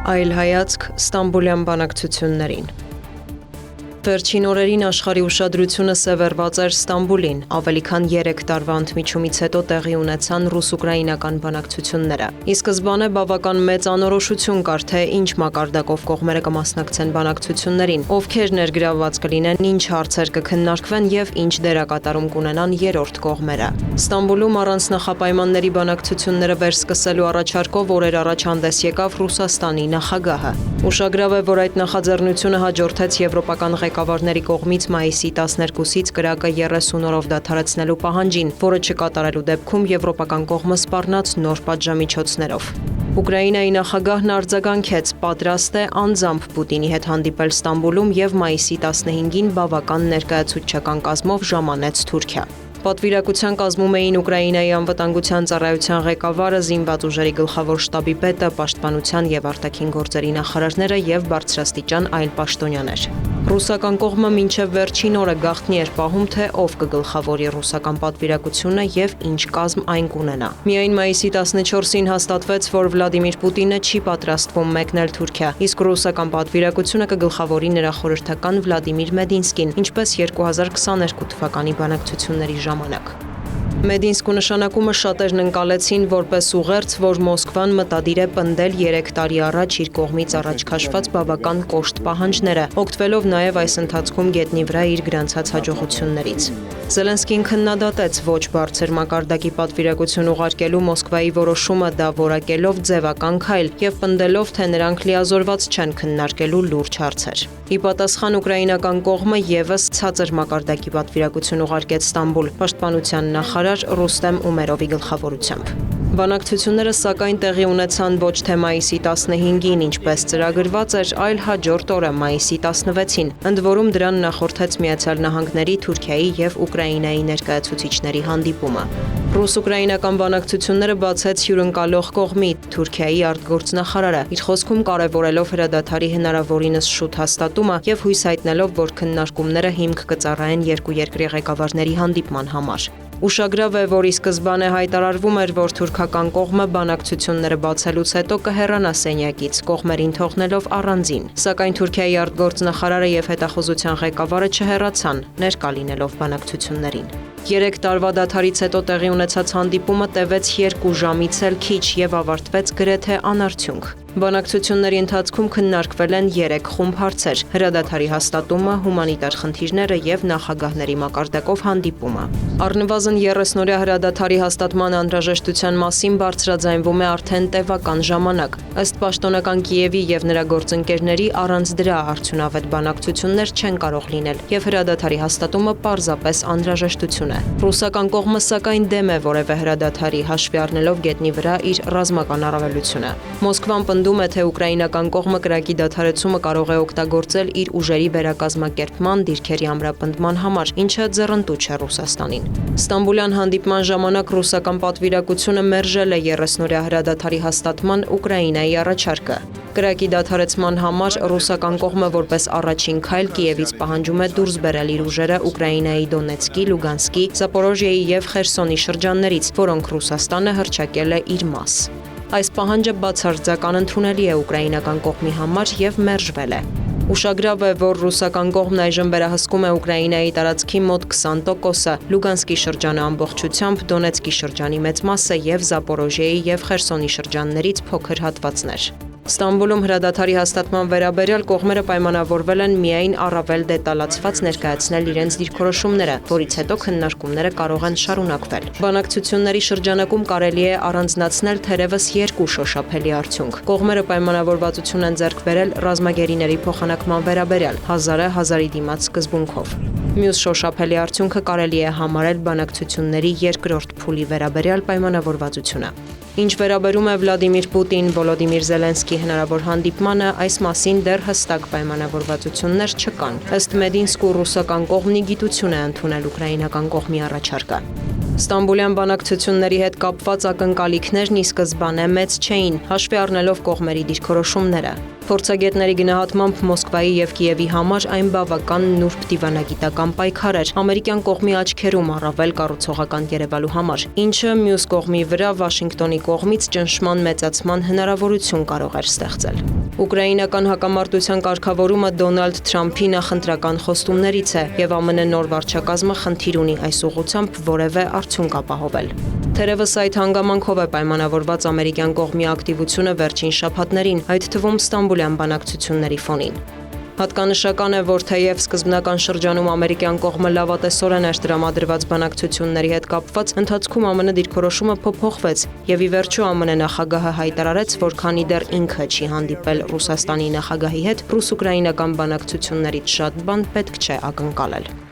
Այլ հայացք Ստամբուլյան բանակցություններին։ Վերջին օրերին աշխարհի ուշադրությունը սևեռված էր Ստամբուլին, ավելի քան 3 տարվա ընդմիջումից հետո տեղի ունեցան ռուս-ուկրաինական բանակցությունները։ Ի սկզբանե բավական մեծ անորոշություն կար, թե ինչ մակարդակով կողմերը կմասնակցեն բանակցություններին, ովքեր ներգրավված կլինեն, ինչ հարցեր կքննարկվեն եւ ինչ դերակատարում կունենան երրորդ կողմերը։ Ստամբուլում առանց նախապայմանների բանակցությունները վերսկսելու առաջարկով օրեր առաջ հանդես եկավ Ռուսաստանի նախագահը։ Ուշագրավ է, որ այդ նախաձեռնությունը հաջորդեց եվրոպական ղեկավարների կողմից մայիսի 12-ից կրակը 30 օրով դադարեցնելու պահանջին, որը չկատարելու դեպքում եվրոպական կողմը սպառնաց նոր պատժամիջոցներով։ Ուկրաինայի նախագահն արձագանքեց, պատրաստ է անձամբ Պուտինի հետ հանդիպել Ստամբուլում եւ մայիսի 15-ին բավական ներկայացուցչական կազմով ժամանեց Թուրքիա։ Պատվիրակության կազմում էին Ուկրաինայի անվտանգության ծառայության ղեկավարը, զինված ուժերի գլխավոր շտաբի պետը, պաշտպանության եւ արտաքին գործերի նախարարները եւ բարձրաստիճան այլ պաշտոնյաներ։ Ռուսական կողմը մինչև վերջին օրը գաղտնի էր պահում, թե ով կգլխավորի ռուսական պատվիրակությունը եւ ինչ կազմ այն կունենա։ Միայն մայիսի 14-ին հաստատվեց, որ Վլադիմիր Պուտինը չի պատրաստվում մեկնել Թուրքիա, իսկ ռուսական պատվիրակությունը կգլխավորի նրա խորհրդական Վլադիմիր Մեդինսկին, ինչպես 2022 թվականի բանակցությունների ժամանակ։ Մեդինսկու նշանակումը շատերն ընկալեցին որպես ուղերձ, որ Մոսկվան մտադիր է պնդել 3 տարի առաջ իր կողմից առաջ քաշված բավական կոշտ պահանջները, օգտվելով նաև այս ընթացքում գետնի վրա իր գրանցած հաջողություններից։ Զելենսկին քննադատեց ոչ բարձր մակարդակի պատվիրակություն ուղարկելու Մոսկվայի որոշումը դա որակելով ձևական քայլ եւ պնդելով, թե նրանք լիազորված չեն քննարկելու լուրջ հարցեր։ Ի պատասխան ուկրաինական կողմը եւս ցածր մակարդակի պատվիրակություն ուղարկեց Ստամբուլ, պաշտպանության նախարար Ռուստեմ Ումերովի գլխավորությամբ։ Բանակցությունները սակայն տեղի ունեցան ոչ թե մայիսի 15-ին, ինչպես ծրագրված էր, այլ հաջորդ օրը մայիսի 16-ին, ընդ որում դրան նախորդեց Միացյալ Նահանգների, Թուրքիայի եւ Ուկրաինայի ներկայացուցիչների հանդիպումը։ Ռուս-ուկրաինական բանակցությունները բացեց հյուրընկալող կողմի Թուրքիայի արտգործնախարարը, իր խոսքում կարևորելով հրադադարի հնարավորինս շուտ հաստատումը եւ հույս հայտնելով, որ քննարկումները հիմք կծառայեն երկու երկրի ղեկավարների հանդիպման համար։ Ուշագրավ է, որ ի սկզբանե հայտարարվում էր, որ թուրքական կողմը բանակցությունները բացելուց հետո կհեռանա սենյակից, կողմերին թողնելով առանձին, սակայն Թուրքիայի արտգործնախարարը եւ հետախուզության ղեկավարը չհեռացան, ներկա լինելով բանակցություններին։ 3 տարվա դադարից հետո տեղի ունեցած հանդիպումը տևեց 2 ժամից էլ քիչ եւ ավարտվեց գրեթե անարդյունք։ Բանակցությունների ընթացքում քննարկվել են 3 խումբ հարցեր՝ հրադադարի հաստատումը, հումանիտար խնդիրները եւ նախագահների մակարդակով հանդիպումը։ Առնվազն 30-օրյա հրադադարի հաստատման անհրաժեշտության մասին բարձրաձայնվում է արդեն տևական ժամանակ։ Ըստ պաշտոնական Կիևի եւ նրա գործընկերների առանց դրա արդյունավետ բանակցություններ չեն կարող լինել եւ հրադադարի հաստատումը պարզապես անհրաժեշտություն է։ Ռուսական կողմը սակայն դեմ է որևէ հրադադարի, հաշվի առնելով գետնի վրա իր ռազմական առավելությունը։ Մոսկվան պնդում է, թե ուկրաինական կողմը կրակի դադարեցումը կարող է օգտագործել իր ուժերի վերակազմակերպման, դիրքերի ամրապնդման համար, ինչը ձեռնտու չէ Ռուսաստանին։ Ստամբուլյան հանդիպման ժամանակ ռուսական պատվիրակությունը մերժել է 30-օրյա հրադադարի հաստատման Ուկրաինայի առաջարկը։ Կրակի դադարեցման համար ռուսական կողմը որպես առաջին քայլ Կիևից պահանջում է դուրս բերել իր ուժերը Ուկրաինայի Դոնեցկի, Լուգանսկի, Զապորոժիեի եւ Խերսոնի շրջաններից, որոնք Ռուսաստանը հռչակել է իր մաս։ Այս պահանջը բացարձակ անընդունելի է ուկրաինական կողմի համար եւ մերժվել է։ Ուշագրավ է, որ ռուսական կողմն այժմ վերահսկում է Ուկրաինայի տարածքի մոտ 20%-ը, Լուգանսկի շրջանը ամբողջությամբ, Դոնեցկի շրջանի մեծ մասը եւ Զապորոժիեի եւ Խերսոնի շրջաններից փոքր հատվածներ։ Ստամբուլում հրադադարի հաստատման վերաբերյալ կողմերը պայմանավորվել են միայն առավել դետալացված ներկայացնել իրենց դիրքորոշումները, որից հետո քննարկումները կարող են շարունակվել։ Բանակցությունների շրջանակում կարելի է առանձնացնել թերևս 2 շոշափելի արդյունք։ Կողմերը պայմանավորվածություն են ձեռք բերել ռազմագերիների փոխանակման վերաբերյալ 1000-ի դիմաց սկզբունքով։ Մյուս շոշափելի արդյունքը կարելի է համարել բանակցությունների երկրորդ փուլի վերաբերյալ պայմանավորվածությունը։ Ինչ վերաբերում է Վլադիմիր Պուտին, Վոլոդիմիր Զելենսկի հնարավոր հանդիպմանը, այս մասին դեռ հստակ պայմանավորվածություններ չկան։ Ըստ Մեդինսկու ռուսական կողմնի գիտություն է ընդունել ուկրաինական կողմի առաջարկը։ Ստամբուլյան բանակցությունների հետ կապված ակնկալիքներն ի սկզբանե մեծ չէին, հաշվի առնելով կողմերի դիրքորոշումները։ Փորձագետների գնահատմամբ Մոսկվայի եւ Կիևի համար այն բավական նուրբ դիվանագիտական պայքար էր ամերիկյան կողմի աչքերում առավել կառուցողական երևալու համար, ինչը մյուս կողմի վրա Վաշինգտոնի կողմից ճնշման մեծացման հնարավորություն կարող էր ստեղծել։ Ուկրաինական հակամարտության կարգավորումը Դոնալդ Թրամփի նախընտրական խոստումներից է եւ ԱՄՆ նոր վարչակազմը խնդիր ունի այս ուղղությամբ որևէ արդյունք ապահովել։ Թերևս այդ հանգամանքով է պայմանավորված ամերիկյան կողմի ակտիվությունը վերջին շաբաթներին, այդ թվում Ստամբուլյան բանակցությունների ֆոնին։ Հատկանշական է, որ թեև սկզբնական շրջանում ամերիկյան կողմը լավատեսորեն էր տրամադրված բանակցությունների հետ կապված, ընթացքում ԱՄՆ դիրքորոշումը փոփոխվեց եւ ի վերջո ԱՄՆ նախագահը հայտարարեց, որ քանի դեռ ինքը չի հանդիպել Ռուսաստանի նախագահի հետ, ռուս-ուկրաինական բանակցություններից շատ բան պետք չէ ակնկալել։